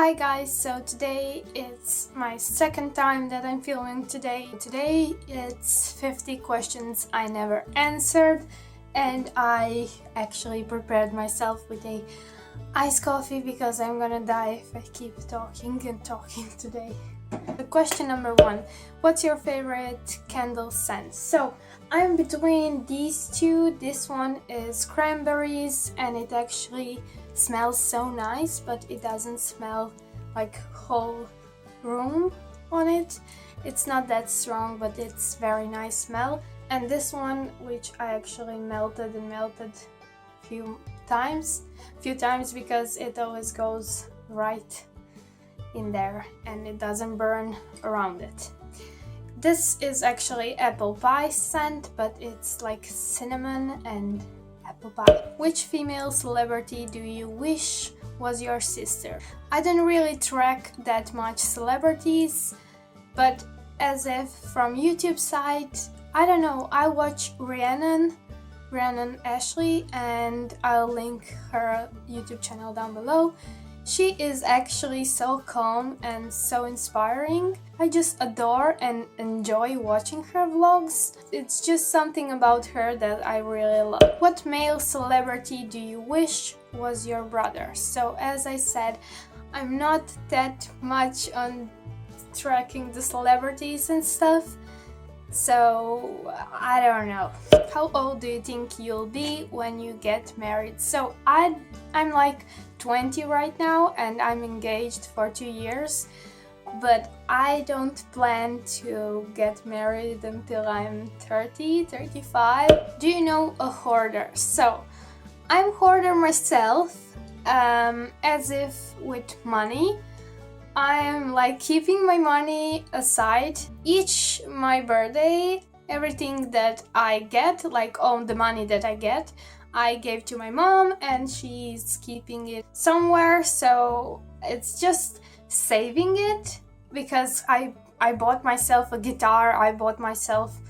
Hi guys, so today it's my second time that I'm filming today. Today it's 50 questions I never answered, and I actually prepared myself with a iced coffee because I'm gonna die if I keep talking and talking today. The question number 1, what's your favorite candle scent? So I'm between these two. This one is cranberries and it actually smells so nice, but it doesn't smell like whole room on it. It's not that strong, but it's very nice smell. And this one, which I actually melted few times because it always goes right in there and it doesn't burn around it. This is actually apple pie scent, but it's like cinnamon and apple pie. Which female celebrity do you wish was your sister? I don't really track that much celebrities, but as if from YouTube side, I don't know, I watch Rhiannon Ashley, and I'll link her YouTube channel down below. She is actually so calm and so inspiring. I just adore and enjoy watching her vlogs. It's just something about her that I really love. What male celebrity do you wish was your brother? So as I said, I'm not that much on tracking the celebrities and stuff, so I don't know. How old do you think you'll be when you get married? So I'm like 20 right now and I'm engaged for 2 years, but I don't plan to get married until I'm 30, 35. Do you know a hoarder? So I'm a hoarder myself, as if with money. I'm like keeping my money aside. Each my birthday, everything that I get, like all the money that I get, I gave to my mom and she's keeping it somewhere. So it's just saving it, because I bought myself a guitar, I bought myself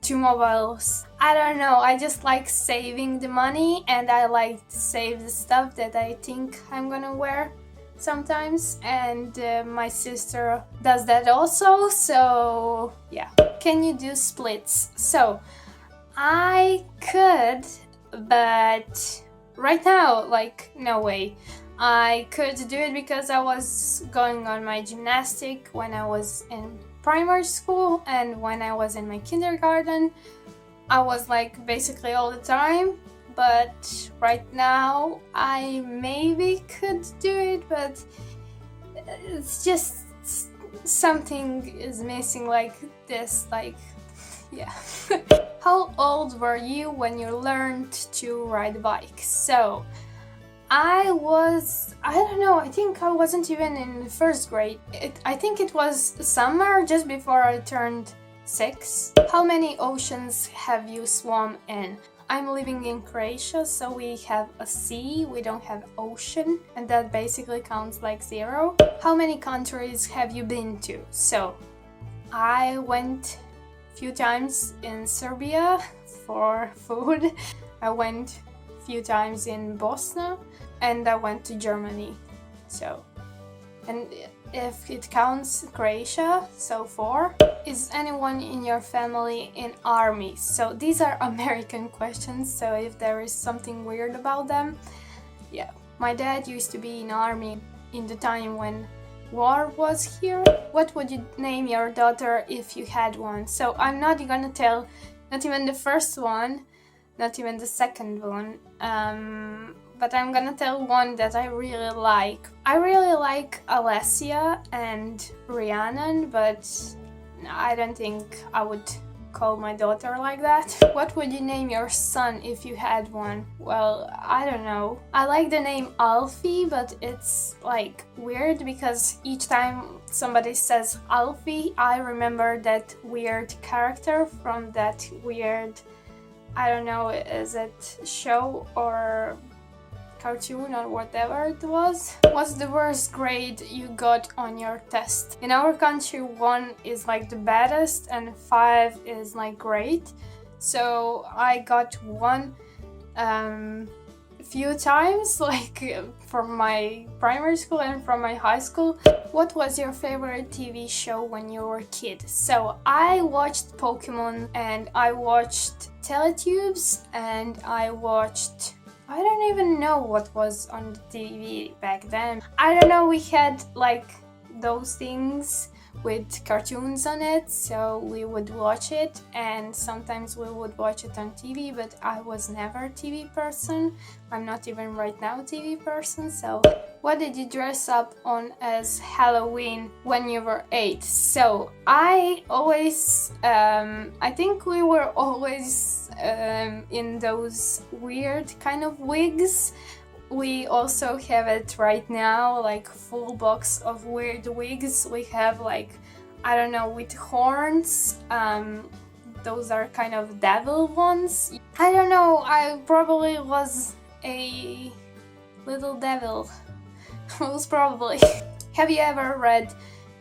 2 mobiles. I don't know, I just like saving the money, and I like to save the stuff that I think I'm gonna wear sometimes, and my sister does that also, so yeah. Can you do splits? So I could, but right now, like, no way. I could do it because I was going on my gymnastic when I was in primary school, and when I was in my kindergarten I was like basically all the time, but right now I maybe could do it, but it's just something is missing, like this, like, yeah. How old were you when you learned to ride a bike? So I don't know, I think I wasn't even in first grade. I think it was summer, just before I turned 6. How many oceans have you swum in? I'm living in Croatia, so we have a sea, we don't have ocean, and that basically counts like 0. How many countries have you been to? So I went a few times in Serbia for food. I went a few times in Bosnia, and I went to Germany. So, and if it counts Croatia, so 4. Is anyone in your family in army? So these are American questions, so if there is something weird about them, yeah. My dad used to be in army in the time when war was here. What would you name your daughter if you had one? So I'm not gonna tell, not even the first one, not even the second one, but I'm gonna tell one that I really like. I really like Alessia and Rhiannon, but I don't think I would call my daughter like that. What would you name your son if you had one? Well, I don't know. I like the name Alfie, but it's like weird because each time somebody says Alfie, I remember that weird character from that weird, I don't know, is it show or cartoon or whatever it was. What's the worst grade you got on your test? In our country, 1 is like the baddest and 5 is like great. So I got 1 few times, like from my primary school and from my high school. What was your favorite TV show when you were a kid? So I watched Pokemon, and I watched Teletubes, and I don't even know what was on the TV back then. I don't know, we had like those things with cartoons on it, so we would watch it, and sometimes we would watch it on TV, but I was never a TV person. I'm not even right now a TV person. So what did you dress up on as Halloween when you were 8? So I always, I think we were always in those weird kind of wigs. We also have it right now, like full box of weird wigs. We have like, I don't know, with horns. Those are kind of devil ones. I don't know, I probably was a little devil. Most probably. Have you ever read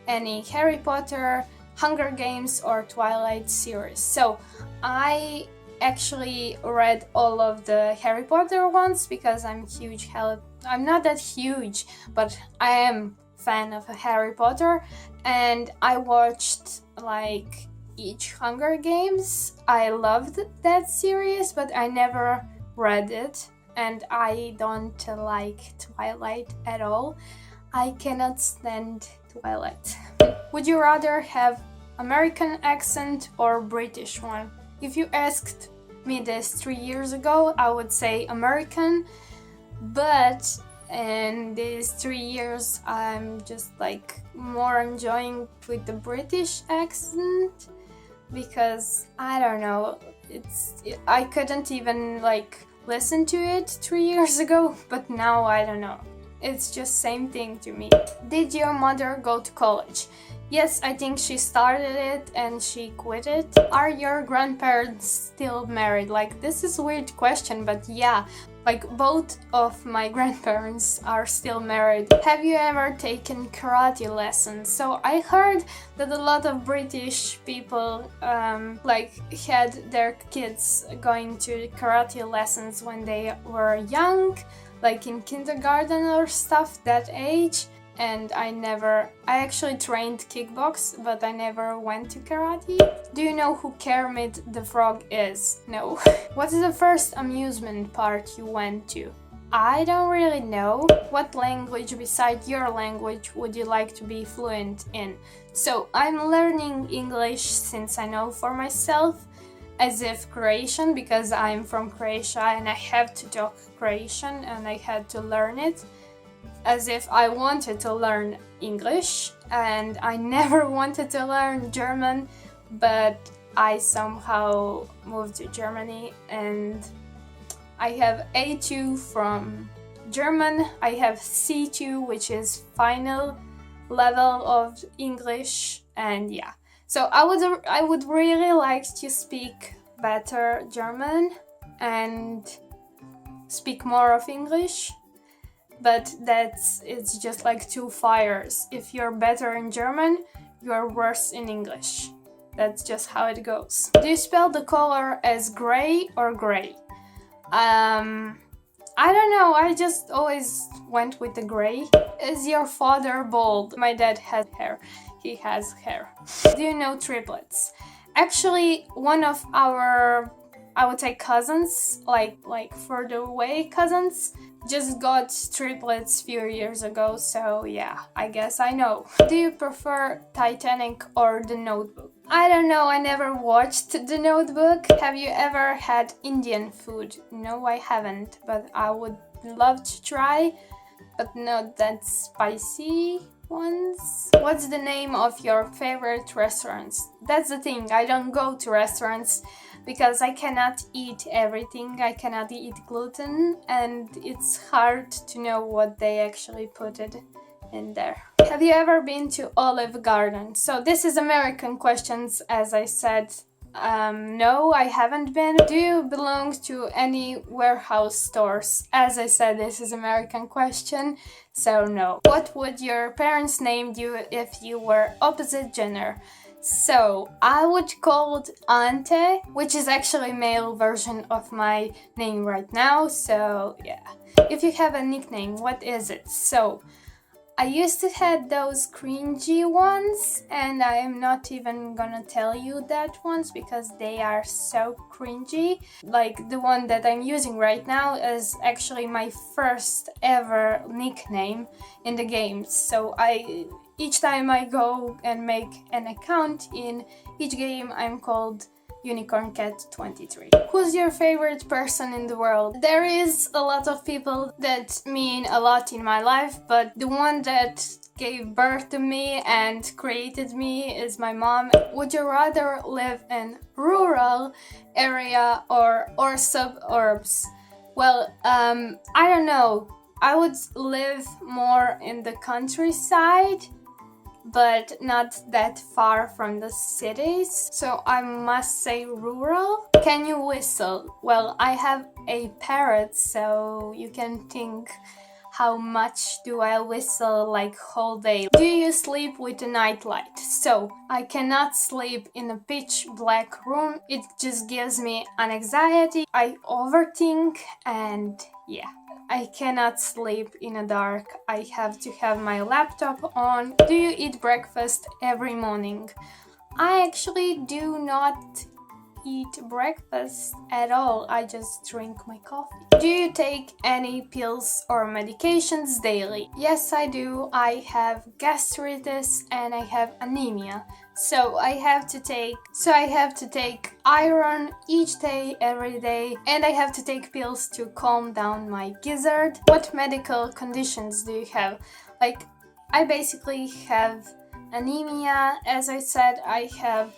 any Harry Potter, Hunger Games, or Twilight series? So I actually read all of the Harry Potter ones because I'm huge. I'm not that huge, but I am fan of Harry Potter, and I watched like each Hunger Games. I loved that series, but I never read it, and I don't like Twilight at all. I cannot stand Twilight. Would you rather have American accent or British one? If you asked me this 3 years ago, I would say American, but in these 3 years I'm just like more enjoying with the British accent, because I don't know, I couldn't even like listen to it 3 years ago, but now I don't know, it's just same thing to me. Did your mother go to college? Yes, I think she started it and she quit it. Are your grandparents still married? Like, this is a weird question, but yeah, like both of my grandparents are still married. Have you ever taken karate lessons? So I heard that a lot of British people like had their kids going to karate lessons when they were young, like in kindergarten or stuff, that age. And I actually trained kickbox, but I never went to karate. Do you know who Kermit the Frog is? No. What is the first amusement park you went to? I don't really know. What language besides your language would you like to be fluent in? So I'm learning English since I know for myself, as if Croatian, because I'm from Croatia and I have to talk Croatian and I had to learn it. As if I wanted to learn English, and I never wanted to learn German, but I somehow moved to Germany and I have A2 from German. I have C2, which is final level of English, and yeah. So I would really like to speak better German and speak more of English. But it's just like two fires. If you're better in German, you're worse in English. That's just how it goes. Do you spell the color as gray or gray? I don't know, I just always went with the gray. Is your father bald? My dad has hair. He has hair. Do you know triplets? Actually, one of our, I would say, cousins, like further away cousins, just got triplets few years ago, so yeah, I guess I know. Do you prefer Titanic or The Notebook? I don't know, I never watched The Notebook. Have you ever had Indian food? No, I haven't, but I would love to try, but not that spicy ones. What's the name of your favorite restaurants? That's the thing, I don't go to restaurants because I cannot eat everything. I cannot eat gluten, and it's hard to know what they actually put it in there. Have you ever been to Olive Garden? So this is American questions, as I said. No, I haven't been. Do you belong to any warehouse stores? As I said, this is American question, so no. What would your parents name you if you were opposite gender? So I would call it Ante, which is actually a male version of my name right now. So yeah. If you have a nickname, what is it? So I used to have those cringy ones, and I am not even gonna tell you that ones because they are so cringy. Like the one that I'm using right now is actually my first ever nickname in the games. So each time I go and make an account in each game, I'm called UnicornCat 23. Who's your favorite person in the world? There is a lot of people that mean a lot in my life, but the one that gave birth to me and created me is my mom. Would you rather live in rural area or suburbs? Well, I don't know. I would live more in the countryside, but not that far from the cities, so I must say rural. Can you whistle? Well, I have a parrot, so you can think how much do I whistle like whole day. Do you sleep with a nightlight? So I cannot sleep in a pitch black room. It just gives me an anxiety. I overthink, and yeah, I cannot sleep in the dark. I have to have my laptop on. Do you eat breakfast every morning? I actually do not eat breakfast at all. I just drink my coffee. Do you take any pills or medications daily? Yes, I do. I have gastritis and I have anemia. So I have to take iron each day, every day, and I have to take pills to calm down my gizzard. What medical conditions do you have? Like, I basically have anemia. As I said, I have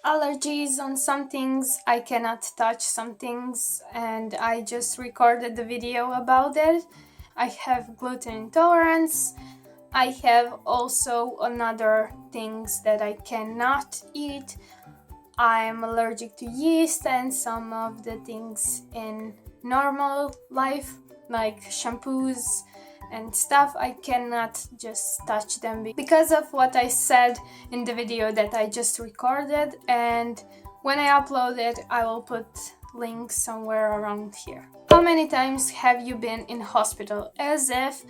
allergies on some things. I cannot touch some things, and I just recorded the video about it. I have gluten intolerance. I have also another things that I cannot eat. I'm allergic to yeast and some of the things in normal life, like shampoos and stuff. I cannot just touch them because of what I said in the video that I just recorded, and when I upload it I will put links somewhere around here. How many times have you been in hospital? As if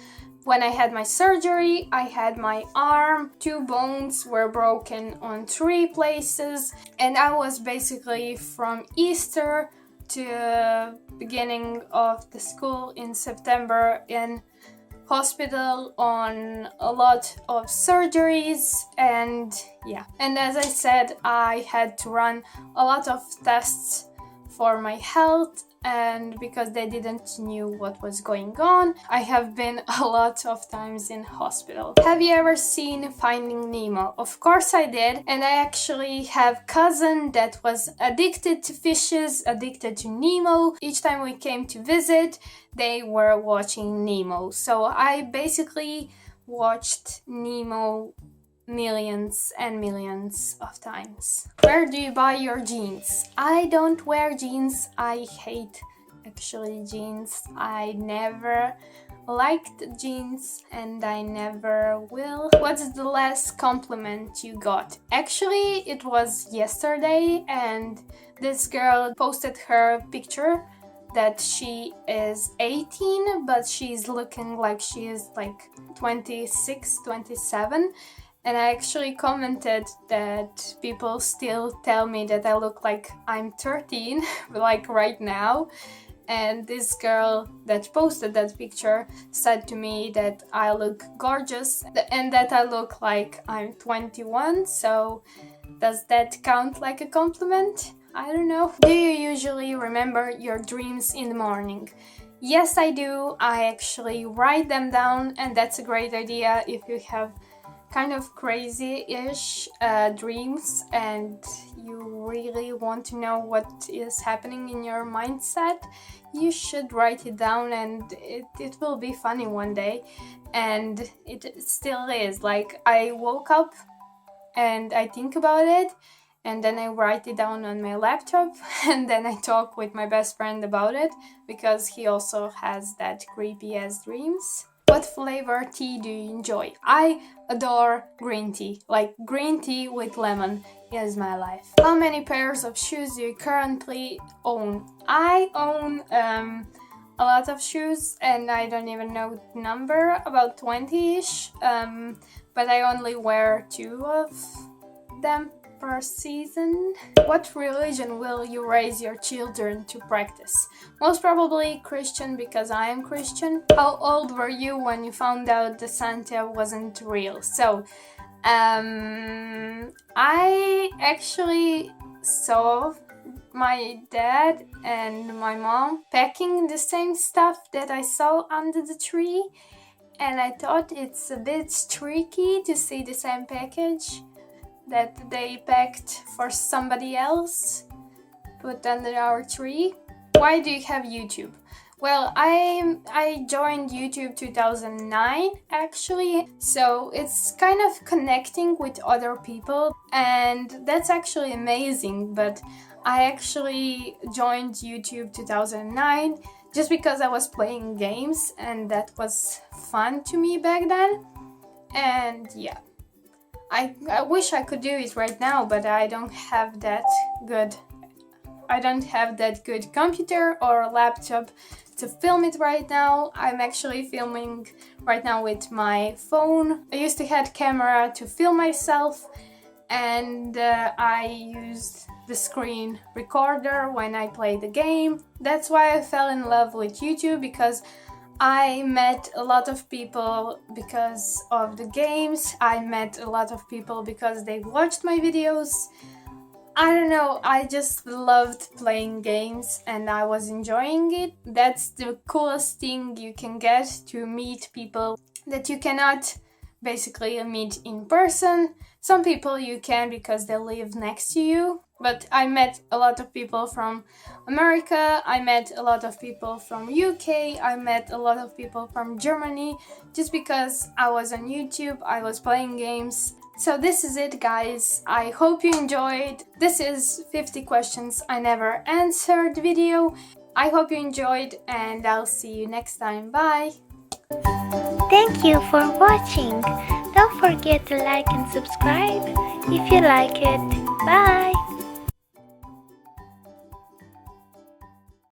when I had my surgery, I had my arm, 2 bones were broken on 3 places, and I was basically from Easter to beginning of the school in September in hospital on a lot of surgeries, and yeah. And as I said, I had to run a lot of tests for my health, and because they didn't knew what was going on, I have been a lot of times in hospital. Have you ever seen Finding Nemo? Of course I did, and I actually have cousin that was addicted to fishes, addicted to Nemo. Each time we came to visit, they were watching Nemo. So I basically watched Nemo millions and millions of times. Where do you buy your jeans? I don't wear jeans. I hate actually jeans. I never liked jeans and I never will. What's the last compliment you got? Actually, it was yesterday, and this girl posted her picture that she is 18, but she's looking like she is like 26, 27. And I actually commented that people still tell me that I look like I'm 13, like right now. And this girl that posted that picture said to me that I look gorgeous and that I look like I'm 21. So does that count like a compliment? I don't know. Do you usually remember your dreams in the morning? Yes, I do. I actually write them down, and that's a great idea if you have kind of crazy-ish dreams and you really want to know what is happening in your mindset. You should write it down, and it will be funny one day. And it still is. Like, I woke up and I think about it, and then I write it down on my laptop, and then I talk with my best friend about it because he also has that creepy ass dreams. What flavor tea do you enjoy? I adore green tea. Like green tea with lemon is my life. How many pairs of shoes do you currently own? I own a lot of shoes, and I don't even know the number, about 20-ish, but I only wear 2 of them per season. What religion will you raise your children to practice? Most probably Christian, because I am Christian. How old were you when you found out that Santa wasn't real? So, I actually saw my dad and my mom packing the same stuff that I saw under the tree, and I thought it's a bit tricky to see the same package that they packed for somebody else put under our tree. Why do you have YouTube? Well, I joined YouTube 2009 actually, so it's kind of connecting with other people, and that's actually amazing. But I actually joined YouTube 2009 just because I was playing games, and that was fun to me back then. And yeah, I wish I could do it right now, but I don't have that good computer or laptop to film it right now. I'm actually filming right now with my phone. I used to have camera to film myself, and I used the screen recorder when I play the game. That's why I fell in love with YouTube, because I met a lot of people because of the games. I met a lot of people because they watched my videos. I don't know, I just loved playing games and I was enjoying it. That's the coolest thing you can get, to meet people that you cannot basically meet in person. Some people you can because they live next to you, but I met a lot of people from America, I met a lot of people from UK, I met a lot of people from Germany, just because I was on YouTube, I was playing games. So this is it, guys. I hope you enjoyed. This is 50 questions I never answered video. I hope you enjoyed, and I'll see you next time. Bye! Thank you for watching. Don't forget to like and subscribe if you like it. Bye!